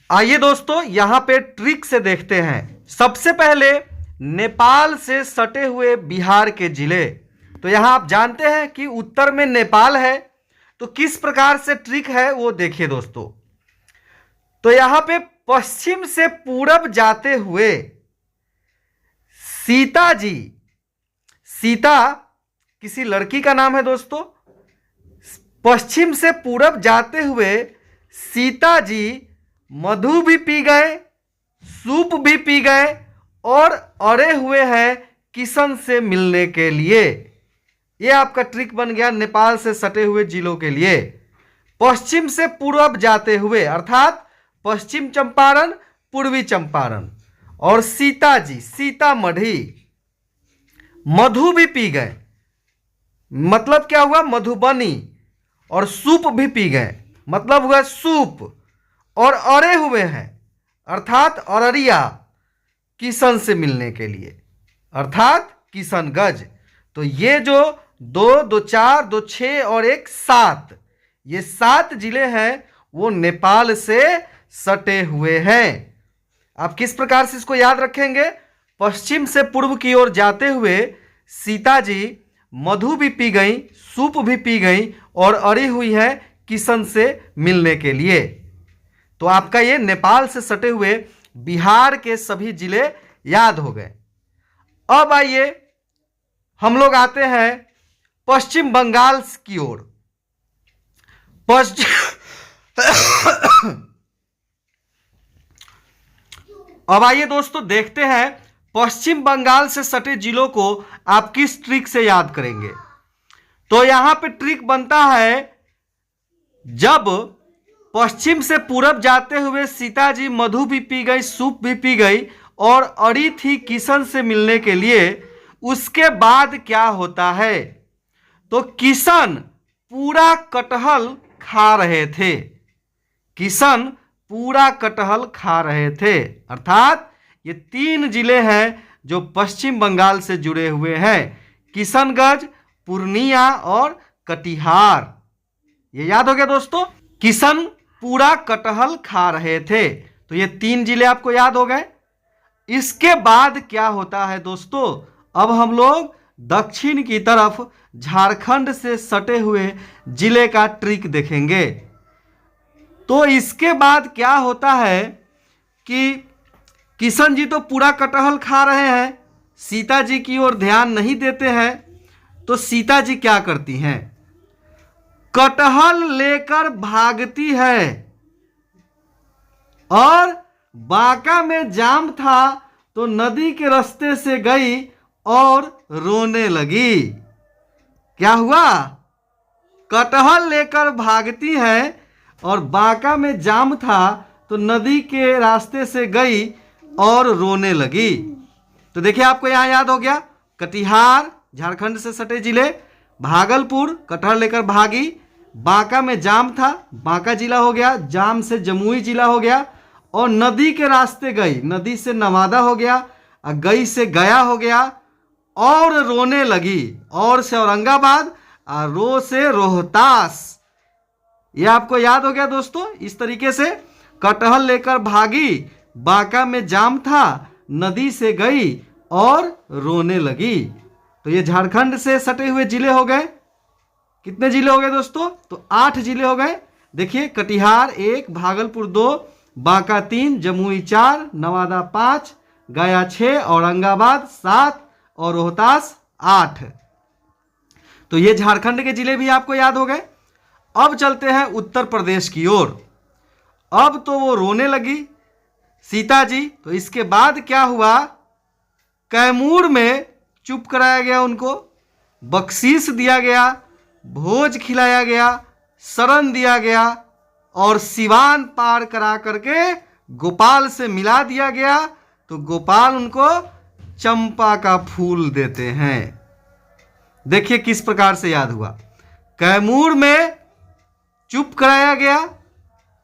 आइए दोस्तों यहां पे ट्रिक से देखते हैं। सबसे पहले नेपाल से सटे हुए बिहार के जिले। तो यहां आप जानते हैं कि उत्तर में नेपाल है, तो किस प्रकार से ट्रिक है वो देखिए दोस्तों। तो यहां पे पश्चिम से पूरब जाते हुए सीता जी, सीता किसी लड़की का नाम है दोस्तों। पश्चिम से पूरब जाते हुए सीता जी मधु भी पी गए, सूप भी पी गए और अड़े हुए हैं किशन से मिलने के लिए। यह आपका ट्रिक बन गया नेपाल से सटे हुए जिलों के लिए। पश्चिम से पूर्व जाते हुए अर्थात पश्चिम चंपारण, पूर्वी चंपारण, और सीता जी सीतामढ़ी मधु भी पी गए, मतलब क्या हुआ मधुबनी, और सूप भी पी गए मतलब हुआ सूप, और अड़े हुए हैं अर्थात अररिया किशन से मिलने के लिए अर्थात किशनगंज। तो ये जो 2, 2, 4, 2, 6 और 1, 7, ये 7 जिले हैं वो नेपाल से सटे हुए हैं। आप किस प्रकार से इसको याद रखेंगे? पश्चिम से पूर्व की ओर जाते हुए सीता जी मधु भी पी गई, सूप भी पी गई और अड़ी हुई है किशन से मिलने के लिए। तो आपका ये नेपाल से सटे हुए बिहार के सभी जिले याद हो गए। अब आइए हम लोग आते हैं पश्चिम बंगाल की ओर। अब आइए दोस्तों देखते हैं पश्चिम बंगाल से सटे जिलों को आप किस ट्रिक से याद करेंगे। तो यहां पे ट्रिक बनता है, जब पश्चिम से पूरब जाते हुए सीता जी मधु भी पी गई, सूप भी पी गई और अड़ी थी किशन से मिलने के लिए, उसके बाद क्या होता है? तो किशन पूरा कटहल खा रहे थे, किशन पूरा कटहल खा रहे थे। अर्थात ये 3 जिले हैं जो पश्चिम बंगाल से जुड़े हुए हैं, किशनगंज, पूर्णिया और कटिहार। ये याद हो गया दोस्तों, किशन पूरा कटहल खा रहे थे। तो ये 3 जिले आपको याद हो गए। इसके बाद क्या होता है दोस्तों? अब हम लोग दक्षिण की तरफ झारखंड से सटे हुए जिले का ट्रिक देखेंगे। तो इसके बाद क्या होता है कि किशन जी तो पूरा कटहल खा रहे हैं, सीता जी की ओर ध्यान नहीं देते हैं। तो सीता जी क्या करती हैं? कटहल लेकर भागती है और बांका में जाम था तो नदी के रास्ते से गई और रोने लगी। क्या हुआ? कटहल लेकर भागती है और बांका में जाम था तो नदी के रास्ते से गई और रोने लगी। तो देखिए आपको यहां याद हो गया, कटिहार झारखंड से सटे जिले, भागलपुर कटहल लेकर भागी, बांका में जाम था बांका जिला हो गया, जाम से जमुई जिला हो गया, और नदी के रास्ते गई, नदी से नवादा हो गया, गई से गया हो गया, और रोने लगी, और से औरंगाबाद, और रो से रोहतास। ये आपको याद हो गया दोस्तों। इस तरीके से कटहल लेकर भागी, बांका में जाम था, नदी से गई और रोने लगी। तो ये झारखंड से सटे हुए जिले हो गए। कितने जिले हो गए दोस्तों? तो 8 जिले हो गए। देखिए, कटिहार 1, भागलपुर 2, बांका 3, जमुई 4, नवादा 5, गया 6, औरंगाबाद 7 और रोहतास 8। तो ये झारखंड के जिले भी आपको याद हो गए। अब चलते हैं उत्तर प्रदेश की ओर। अब तो वो रोने लगी सीता जी। तो इसके बाद क्या हुआ? कैमूर में चुप कराया गया, उनको बख्शीश दिया गया, भोज खिलाया गया, शरण दिया गया, और सिवान पार करा करके गोपाल से मिला दिया गया। तो गोपाल उनको चंपा का फूल देते हैं। देखिए किस प्रकार से याद हुआ। कैमूर में चुप कराया गया,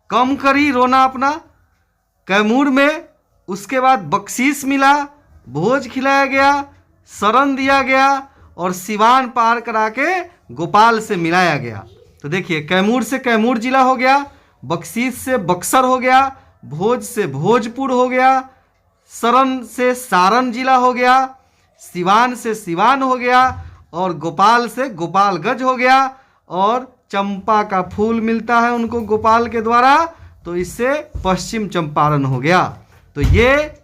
कम करी रोना अपना कैमूर में। उसके बाद बख्शीश मिला, भोज खिलाया गया, शरण दिया गया और सिवान पार करा के गोपाल से मिलाया गया। तो देखिए, कैमूर से कैमूर जिला हो गया, बख्शीश से बक्सर हो गया, भोज से भोजपुर हो गया, सरन से सारण जिला हो गया, सिवान से सिवान हो गया, और गोपाल से गोपालगंज हो गया, और चंपा का फूल मिलता है उनको गोपाल के द्वारा, तो इससे पश्चिम चंपारण हो गया। तो ये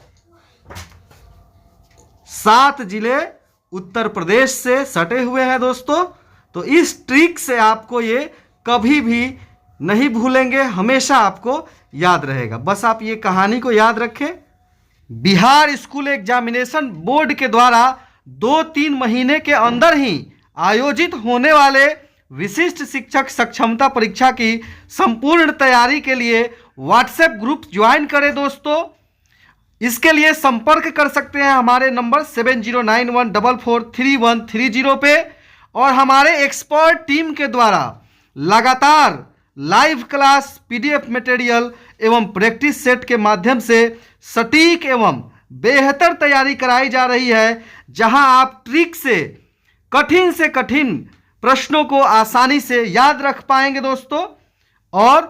7 जिले उत्तर प्रदेश से सटे हुए हैं दोस्तों। तो इस ट्रिक से आपको ये कभी भी नहीं भूलेंगे, हमेशा आपको याद रहेगा। बस आप ये कहानी को याद रखें। बिहार स्कूल एग्जामिनेशन बोर्ड के द्वारा 2-3 महीने के अंदर ही आयोजित होने वाले विशिष्ट शिक्षक सक्षमता परीक्षा की संपूर्ण तैयारी के लिए व्हाट्सएप ग्रुप ज्वाइन करें दोस्तों। इसके लिए संपर्क कर सकते हैं हमारे नंबर 7091443130 पे, और हमारे एक्सपर्ट टीम के द्वारा लगातार लाइव क्लास, पीडीएफ मटेरियल एवं प्रैक्टिस सेट के माध्यम से सटीक एवं बेहतर तैयारी कराई जा रही है, जहां आप ट्रिक से कठिन प्रश्नों को आसानी से याद रख पाएंगे दोस्तों, और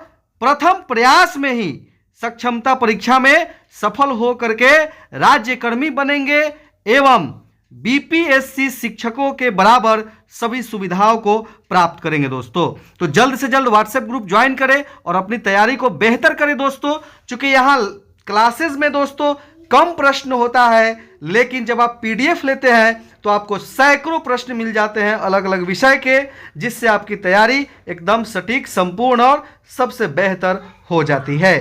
प्रथम प्रयास में ही सक्षमता परीक्षा में सफल हो करके राज्यकर्मी बनेंगे एवं बीपीएससी शिक्षकों के बराबर सभी सुविधाओं को प्राप्त करेंगे दोस्तों। तो जल्द से जल्द व्हाट्सएप ग्रुप ज्वाइन करें और अपनी तैयारी को बेहतर करें दोस्तों। चूंकि यहाँ क्लासेस में दोस्तों कम प्रश्न होता है, लेकिन जब आप पीडीएफ लेते हैं तो आपको सैकड़ों प्रश्न मिल जाते हैं अलग अलग विषय के, जिससे आपकी तैयारी एकदम सटीक, संपूर्ण और सबसे बेहतर हो जाती है।